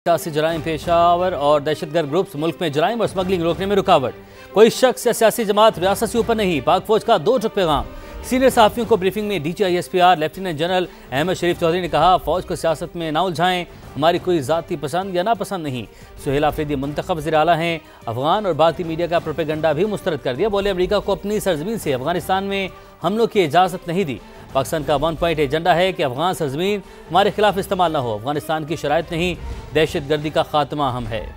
सियासी जराइम पेशावर और दहशतगर्द ग्रुप्स मुल्क में जराइम और स्मगलिंग रोकने में रुकावट। कोई शख्स या सियासी जमात रियासत से ऊपर नहीं। पाक फौज का 2 टूक पैगाम। सीनियर सहाफ़ियों को ब्रीफिंग में DGISPR लेफ्टिनेंट जनरल अहमद शरीफ चौधरी ने कहा, फौज को सियासत में ना उलझाएं, हमारी कोई ज़ाती पसंद या नापसंद नहीं। सुहेल आफरीदी मुंतखब वज़ीर आला हैं। अफगान और भारतीय मीडिया का प्रोपेगेंडा भी मुस्तरद कर दिया। बोले, अमेरिका को अपनी सरजमीन से अफगानिस्तान में हमलों की इजाज़त नहीं दी। पाकिस्तान का 1 पॉइंट एजेंडा है कि अफगान सरजमीन हमारे खिलाफ इस्तेमाल न हो। अफगानिस्तान की शराइत नहीं, दहशतगर्दी का खात्मा अहम है।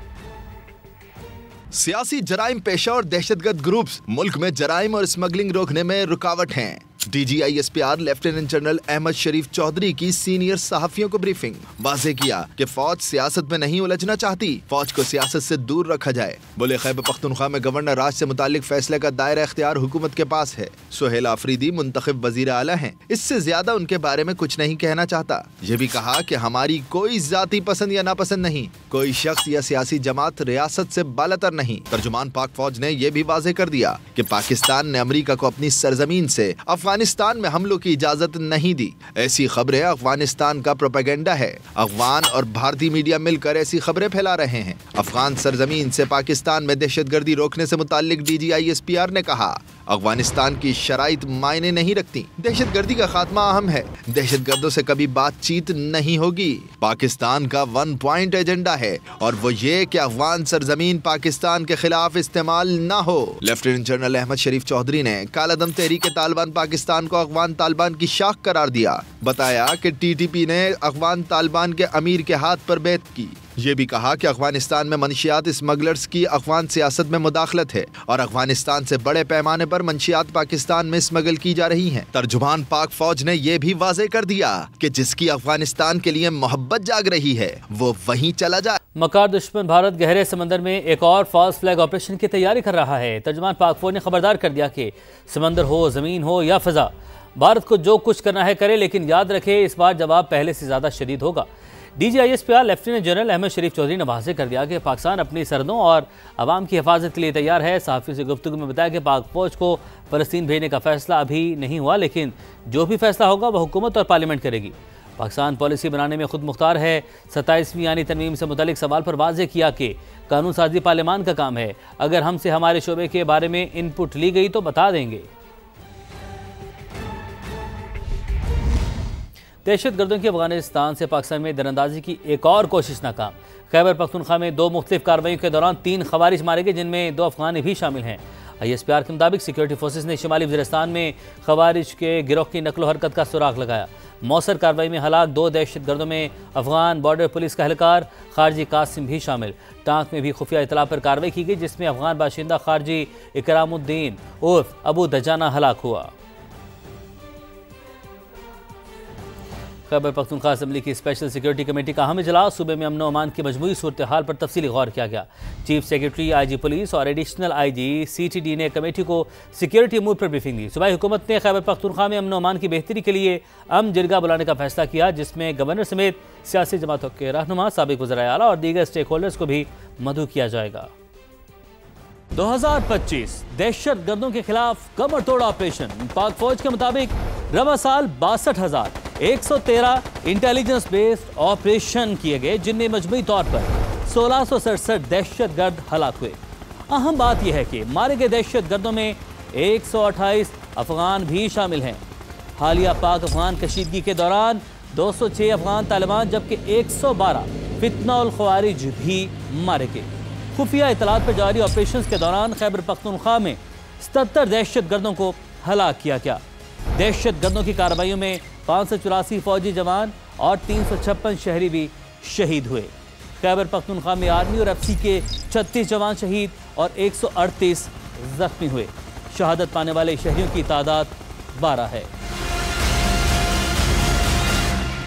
सियासी जराइम पेशा और दहशतगर्द ग्रुप्स मुल्क में जराइम और स्मगलिंग रोकने में रुकावट हैं। DGISPR लेफ्टिनेंट जनरल अहमद शरीफ चौधरी की सीनियर सहाफियों को ब्रीफिंग। वाज़ेह किया कि फौज सियासत में नहीं उलझना चाहती, फौज को सियासत से दूर रखा जाए। बोले, खैबर पख्तूनख्वा में गवर्नर राज से मुतालिक फैसले का दायरा इख्तियार हुकूमत के पास है। सुहेल आफरीदी मुंतखब वज़ीर आला हैं, इससे ज्यादा उनके बारे में कुछ नहीं कहना चाहता। ये भी कहा कि हमारी कोई जाती पसंद या नापसंद नहीं, कोई शख्स या सियासी जमात रियासत से बालातर नहीं। तर्जुमान पाक फौज ने यह भी वाज़ेह कर दिया कि पाकिस्तान ने अमेरिका को अपनी सरजमीन से अफगानिस्तान में हमलों की इजाजत नहीं दी। ऐसी खबरें अफगानिस्तान का प्रोपेगेंडा है। अफगान और भारतीय मीडिया मिलकर ऐसी खबरें फैला रहे हैं। अफगान सरजमीन से पाकिस्तान में दहशतगर्दी रोकने से मुताल्लिक DGISPR ने कहा, अफगानिस्तान की शराइत मायने नहीं रखती, दहशतगर्दी का खात्मा अहम है, दहशतगर्दों से कभी बातचीत नहीं होगी। पाकिस्तान का 1 पॉइंट एजेंडा है और वो ये कि अफगान सरजमीन पाकिस्तान के खिलाफ इस्तेमाल ना हो। लेफ्टिनेंट जनरल अहमद शरीफ चौधरी ने कालादम तहरीक तालिबान पाकिस्तान को अफगान तालिबान की शाख करार दिया। बताया कि TTP ने अफगान तालिबान के अमीर के हाथ पर बैत की। ये भी कहा कि अफगानिस्तान में मंशियात स्मगलर्स की अफगान सियासत में मुदाखलत है और अफगानिस्तान से बड़े पैमाने पर मंशियात पाकिस्तान में स्मगल की जा रही हैं। तर्जुमान पाक फौज ने यह भी वाज़ेह कर दिया कि जिसकी अफगानिस्तान के लिए मोहब्बत जाग रही है वो वहीं चला जाए। मकार दुश्मन भारत गहरे समंदर में एक और फॉल्स फ्लैग ऑपरेशन की तैयारी कर रहा है। तर्जुमान पाक फौज ने खबरदार कर दिया कि समंदर हो, जमीन हो या फिजा, भारत को जो कुछ करना है करे, लेकिन याद रखे इस बार जवाब पहले से ज्यादा शदीद होगा। DGISPR लेफ्टिनेंट जनरल अहमद शरीफ चौधरी ने वाज़ेह कर दिया कि पाकिस्तान अपनी सरहदों और आवाम की हिफाजत के लिए तैयार है। सहाफ़ियों से गुफ्तगू में बताया कि पाक फौज को फ़लस्तीन भेजने का फैसला अभी नहीं हुआ, लेकिन जो भी फैसला होगा वह हुकूमत और पार्लियामेंट करेगी। पाकिस्तान पॉलिसी बनाने में खुद मुख्तार है। 27वीं यानी तरमीम से मुतालिक सवाल पर वाज़ेह किया कि कानून साजी पार्लियामान का काम है। अगर हमसे हमारे शोबे के बारे में इनपुट ली गई तो बता देंगे। दहशतगर्दों की अफगानिस्तान से पाकिस्तान में दरअंदाजी की एक और कोशिश नाकाम। खैबर पख्तूनख्वा में 2 मुख्तलिफ कार्रवाइयों के दौरान 3 खवारिज मारे गए, जिनमें 2 अफगानी भी शामिल हैं। ISPR के मुताबिक सिक्योरिटी फोर्सेज ने शुमाली वज़ीरिस्तान में खवारिज के गिरोह की नकलो हरकत का सुराग लगाया। मौसर कार्रवाई में हलाक 2 दहशतगर्दों में अफगान बॉर्डर पुलिस का एहलकार खारजी कासिम भी शामिल। टांक में भी खुफिया इतला पर कार्रवाई की गई, जिसमें अफगान बाशिंदा खारजी इकरामुद्दीन उर्फ अबू दजाना हलाक हुआ। खैबर पख्तूनख्वा असम्बली की स्पेशल सिक्योरिटी कमेटी का अहम इजलास। सूबे में अमन व अमान की मजमूई सूरत हाल पर तफसीली गौर किया गया। चीफ सेक्रेटरी, IG पुलिस और एडिशनल IG CTD ने कमेटी को सिक्योरिटी अमूर पर ब्रीफिंग दी। सूबाई हुकूमत ने खैबर पख्तूनख्वा में अमन व अमान की बेहतरी के लिए जिरगा बुलाने का फैसला किया, जिसमें गवर्नर समेत सियासी जमातों के रहनुमा, साबिक वज़ीर आला और दीगर स्टेक होल्डर्स को भी मदऊ किया जाएगा। 2025 दहशतगर्दों के खिलाफ कमर तोड़ ऑपरेशन। पाक फौज के मुताबिक रवा साल 62,113 इंटेलिजेंस बेस्ड ऑपरेशन किए गए, जिनमें मजमूई तौर पर 1667 दहशतगर्द हलाक हुए। अहम बात यह है कि मारे गए दहशतगर्दों में 128 अफगान भी शामिल हैं। हालिया पाक अफगान कशीदगी के दौरान 206 अफगान तालिबान जबकि 112 फितना उल ख्वारिज भी मारे गए। खुफिया इतलात पर जारी ऑपरेशन के दौरान खैबर पख्तूनख्वा में 77 दहशतगर्दों को हलाक किया गया। दहशतगर्दों की कार्रवाइयों में 584 फौजी जवान और 356 शहरी भी शहीद हुए। खैबर पख्तूनख्वा में आर्मी और FC के 36 जवान शहीद और 138 जख्मी हुए। शहादत पाने वाले शहरियों की तादाद 12 है।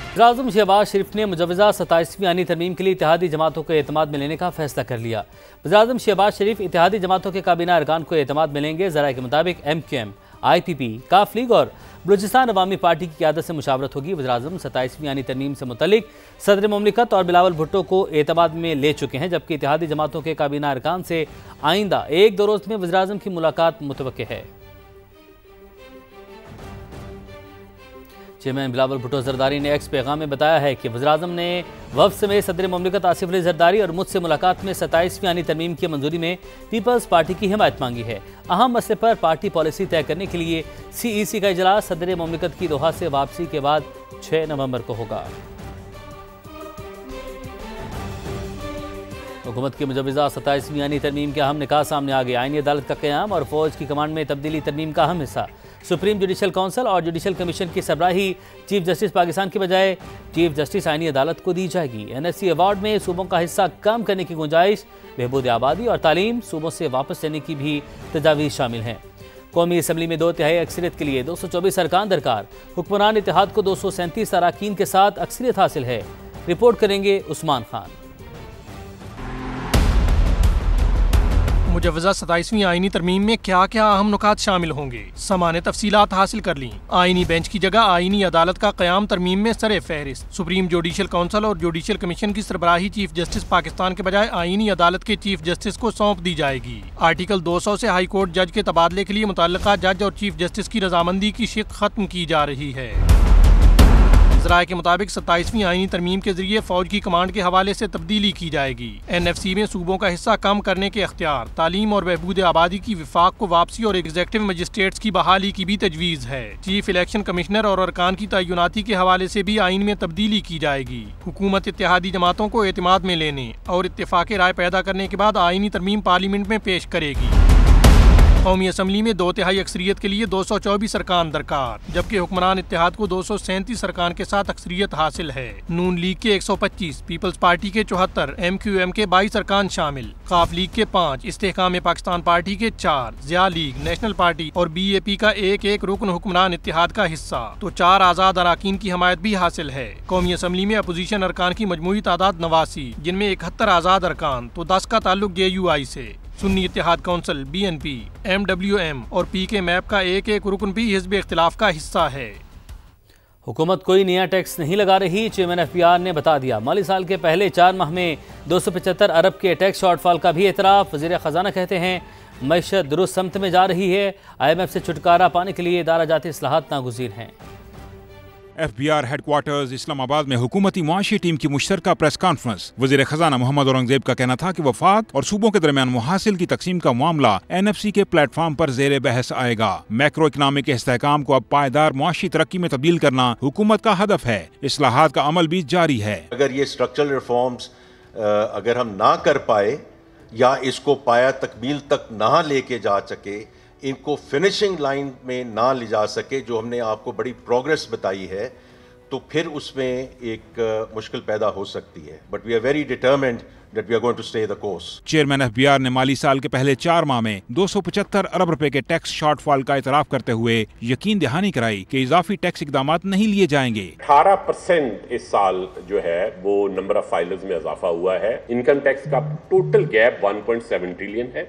वज़ीर-ए-आज़म शहबाज शरीफ ने मुजव्वज़ा 27वीं यानी तरमीम के लिए इत्तेहादी जमातों को एतमाद में लेने का फैसला कर लिया। वज़ीर-ए-आज़म शहबाज शरीफ इत्तेहादी जमातों के काबीना अरकान को एतमाद में लेंगे। ज़राए के मुताबिक MQM, IPP, काफ लीग और बलूचिस्तान अवामी पार्टी की क़यादत से मुशावरत होगी। वज़ीर-ए-आज़म 27वीं यानी तरमीम से मुतल्लिक सदर मुमलिकत और बिलावल भुट्टो को एतमाद में ले चुके हैं, जबकि इत्तेहादी जमातों के काबीना अरकान से आइंदा 1-2 रोज़ में वज़ीर-ए-आज़म की मुलाकात मुतवक्के है। चेयरमैन बिलावल भुट्टो जरदारी ने एक्स पैगाम में बताया है कि वज़ीर-ए-आज़म ने वफ़द समेत सदर मुमलिकत आसिफ अली जरदारी और मुझसे मुलाकात में 27वीं आईनी तरमीम की मंजूरी में पीपल्स पार्टी की हिमायत मांगी है। अहम मसले पर पार्टी पॉलिसी तय करने के लिए CEC का इजलास सदर मुमलिकत की दोहा से वापसी के बाद 6 नवंबर को होगा। हुकूमत की मुजवज़ा 27वीं आईनी तरमीम के अहम निकात सामने आ गए। आईनी अदालत का क़याम और फौज की कमांड में तब्दीली तरमीम का अहम हिस्सा। सुप्रीम जुडिशल काउंसिल और जुडिशल कमीशन की सरबराही चीफ जस्टिस पाकिस्तान के बजाय चीफ जस्टिस आईनी अदालत को दी जाएगी। NSC अवार्ड में सूबों का हिस्सा कम करने की गुंजाइश, बहबूद आबादी और तालीम सूबों से वापस लेने की भी तजावीज़ शामिल हैं। कौमी असम्बली में 2/3 अक्सरियत के लिए 224 अरकान दरकार। हुक्मरान इत्तेहाद को 237 अरकान के साथ अक्सरियत हासिल है। रिपोर्ट करेंगे उस्मान खान। मुजवज़ा 27वीं आईनी तरमीम में क्या क्या अहम नुकात शामिल होंगे, सामान्य तफसीलात हासिल कर लीं। आईनी बेंच की जगह आईनी अदालत का क़याम तरमीम में सरे फहरिस्त। सुप्रीम जुडिशल काउंसिल और जुडिशल कमीशन की सरबराही चीफ जस्टिस पाकिस्तान के बजाय आईनी अदालत के चीफ जस्टिस को सौंप दी जाएगी। आर्टिकल 200 से हाई कोर्ट जज के तबादले के लिए मुतल्लिका जज और चीफ जस्टिस की रजामंदी की शिक खत्म की जा रही है। राय के मुताबिक 27वीं आईनी तरमीम के जरिए फौज की कमांड के हवाले से तब्दीली की जाएगी। NFC में सूबों का हिस्सा कम करने के अख्तियार, तालीम और बहबूद आबादी की विफाक को वापसी और एग्जेक्टिव मजिस्ट्रेट्स की बहाली की भी तजवीज़ है। चीफ इलेक्शन कमिश्नर और अरकान की तयनाती के हवाले से भी आइन में तब्दीली की जाएगी। हुकूमत इत्तेहादी जमातों को एतमाद में लेने और इत्तेफाक राय पैदा करने के बाद आईनी तरमीम पार्लियामेंट में पेश करेगी। कौमी असम्बली में 2/3 अक्सरियत के लिए 224 अरकान दरकार, जबकि हुक्मरान इत्तेहाद को 237 अरकान के साथ अक्सरियत हासिल है। नून लीग के 125, पीपल्स पार्टी के 74, MQM के 22 अरकान शामिल, काफ लीग के 5, इस्तेहकाम पाकिस्तान पार्टी के 4, ज़िया लीग, नेशनल पार्टी और BAP का एक रुकन हुक्मरान इत्तेहाद का हिस्सा, तो 4 आज़ाद अराकीन की हमायत भी हासिल है। कौमी असम्बली में अपोजिशन अरकान की मजमूई तादाद 89, जिनमें 71 आज़ाद अरकान तो 10 का ताल्लुक JUI से। सुन्नी इत्तेहाद काउंसिल, BNP, MWM और PK मैप का एक रुकन भी हिज़्ब इख्तिलाफ का हिस्सा है। हुकूमत कोई नया टैक्स नहीं लगा रही, चेयरमैन FBR ने बता दिया। माली साल के पहले 4 माह में 275 अरब के टैक्स शॉर्टफॉल का भी एतराफ़। वज़ीर ख़जाना कहते हैं मईशत दुरुस्त समत में जा रही है। IMF से छुटकारा पाने के लिए इदारा जाती इस्लाहात नागुज़ीर हैं। FBR हेडक्वार्टर्स इस्लामाबाद में हुकूमती मुआशी टीम की मुश्तरका प्रेस कॉन्फ्रेंस। वज़ीर ख़जाना मोहम्मद औरंगज़ेब का कहना था कि वफाक और सूबों के दरमियान मुहासिल की तकसीम का मामला NFC के प्लेटफॉर्म पर ज़ेरे बहस आएगा। मैक्रो इकनॉमिक इस्तेहकाम को अब पायदार मुआशी तरक्की में तब्दील करना हुकूमत का हदफ है। इस्लाहात का अमल भी जारी है। अगर ये स्ट्रक्चरल रिफॉर्म्स अगर हम ना कर पाए या इसको पाया तकमील तक ना लेके जा सके, इनको फिनिशिंग लाइन में ना ले जा सके, जो हमने आपको बड़ी प्रोग्रेस बताई है, तो फिर उसमें एक मुश्किल पैदा हो सकती है। But we are very determined that we are going to stay the course. Chairman FBR ने माली साल के पहले 4 माह में 275 अरब रुपए के टैक्स शॉर्टफॉल का इतराफ करते हुए यकीन दहानी कराई कि इजाफी टैक्स इकदामात नहीं लिए जाएंगे। 18% इस साल जो है वो नंबर ऑफ फाइलर्स में इजाफा हुआ है। इनकम टैक्स का टोटल गैप 1.7 ट्रिलियन है,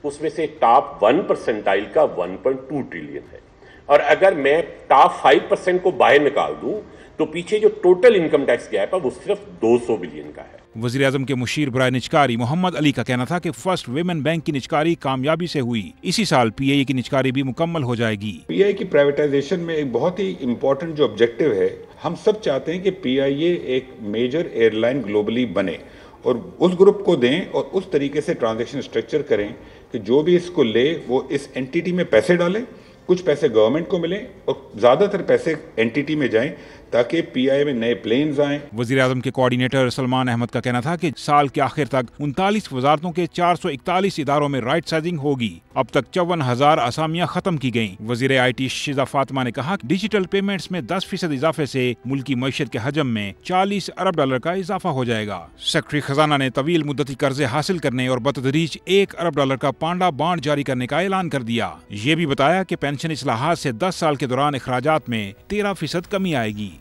उसमें से टॉप 1 परसेंटाइल का 1.2 ट्रिलियन है। और अगर मैं टॉप 5% को बाहर निकाल दूं तो पीछे जो टोटल इनकम टैक्स गैप है वो सिर्फ 200 बिलियन का है। वज़ीर आज़म के मुशीर बराए निचकारी मोहम्मद अली का कहना था कि फर्स्ट विमेन बैंक की निचकारी कामयाबी से हुई। इसी साल PIA की निचकारी भी मुकम्मल हो जाएगी। PIA की प्राइवेटाइजेशन में एक बहुत ही इम्पोर्टेंट जो ऑब्जेक्टिव है, हम सब चाहते हैं कि PIA एक मेजर एयरलाइन ग्लोबली बने और उस ग्रुप को दें और उस तरीके से ट्रांजैक्शन स्ट्रक्चर करें कि जो भी इसको ले वो इस एंटिटी में पैसे डाले, कुछ पैसे गवर्नमेंट को मिले और ज़्यादातर पैसे एंटिटी में जाएं ताकि PIA में नए प्लेन्स आएं। वज़ीर आज़म के कोऑर्डिनेटर सलमान अहमद का कहना था कि साल के आखिर तक 39 वजारतों के 441 इदारों में राइट साइजिंग होगी। अब तक 54,000 असामियां खत्म की गयी। वज़ीर IT शिजा फातिमा ने कहा कि डिजिटल पेमेंट्स में 10% इजाफे से मुल्की मईशत के हजम में $40 अरब का इजाफा हो जाएगा। सेक्रेटरी खजाना ने तवील मुद्दती कर्जे हासिल करने और बतदरीज $1 अरब का पांडा बॉन्ड जारी करने का ऐलान कर दिया। ये भी बताया कि पेंशन इस्लाहात से 10 साल के दौरान अखराजात में 13% कमी आएगी।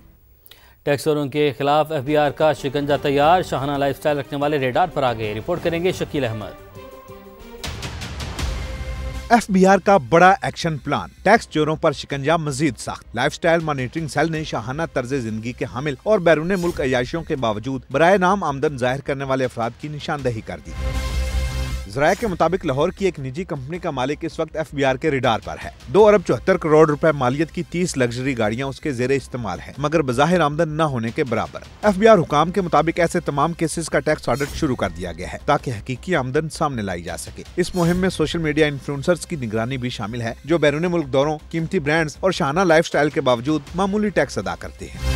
टैक्स चोरों के खिलाफ FBR का शिकंजा तैयार, शाहाना लाइफस्टाइल रखने वाले रेडार पर आ गए। रिपोर्ट करेंगे शकील अहमद। FBR का बड़ा एक्शन प्लान, टैक्स चोरों पर शिकंजा मजीद सख्त। लाइफस्टाइल मॉनिटरिंग सेल ने शाहाना तर्ज जिंदगी के हामिल और बैरून मुल्क अयाशियों के बावजूद बराए नाम आमदन जाहिर करने वाले अफराद की निशानदेही कर दी। जराये के मुताबिक लाहौर की एक निजी कंपनी का मालिक इस वक्त FBI के रिडार पर है। 2 अरब 74 करोड़ रुपए मालियत की 30 लग्जरी गाड़ियां उसके जेरे इस्तेमाल है, मगर बज़ाहिर आमदन न होने के बराबर। FBI हुकाम के मुताबिक ऐसे तमाम केसेस का टैक्स ऑडिट शुरू कर दिया गया है ताकि हकीकी आमदन सामने लाई जा सके। इस मुहिम में सोशल मीडिया इन्फ्लुएंसर्स की निगरानी भी शामिल है, जो बैरून मुल्क दौरों, कीमती ब्रांड्स और शाना लाइफस्टाइल के बावजूद मामूली टैक्स अदा करते हैं।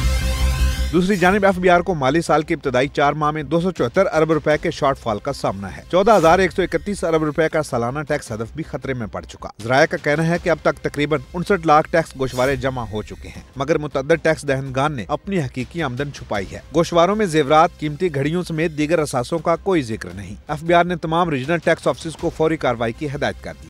दूसरी जानिब FBI को माली साल के इब्तदाई 4 माह में 274 अरब रुपए के शॉर्टफॉल का सामना है। 14,131 अरब रुपए का सालाना टैक्स हदफ भी खतरे में पड़ चुका। ज़राए का कहना है कि अब तक तकरीबन 59 लाख टैक्स गोशवारे जमा हो चुके हैं, मगर मुतअद्दिद टैक्स दहनगान ने अपनी हकीकी आमदन छुपाई है। गोशवारों में जेवरात, कीमती घड़ियों समेत दीगर असासों का कोई जिक्र नहीं। FBI ने तमाम रीजनल टैक्स ऑफिस को फौरी कार्रवाई की हिदायत कर दी।